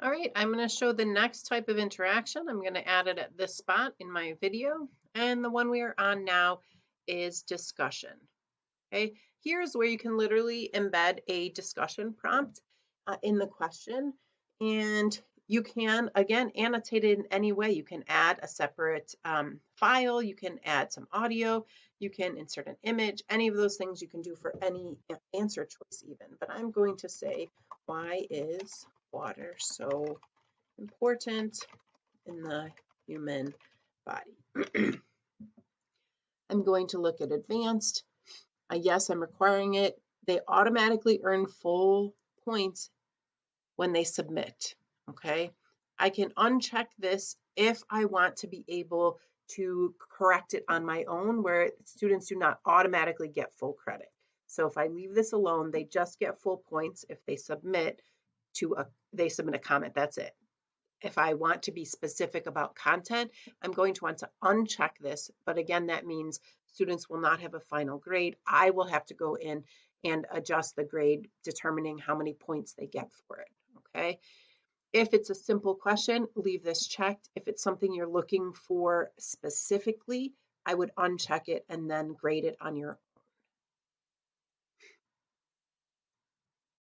All right, I'm going to show the next type of interaction. I'm going to add it at this spot in my video. And the one we are on now is discussion. Okay, here's where you can literally embed a discussion prompt in the question. And you can, again, annotate it in any way. You can add a separate file, you can add some audio, you can insert an image, any of those things you can do for any answer choice even. But I'm going to say, why is water so important in the human body? I'm going to look at advanced. Yes, I'm requiring it. They automatically earn full points when they submit. Okay. I can uncheck this if I want to be able to correct it on my own, where students do not automatically get full credit. So if I leave this alone, they just get full points if they submit a comment. That's it. If I want to be specific about content, I'm going to want to uncheck this. But again, that means students will not have a final grade. I will have to go in and adjust the grade, determining how many points they get for it. Okay. If it's a simple question, leave this checked. If it's something you're looking for specifically, I would uncheck it and then grade it on your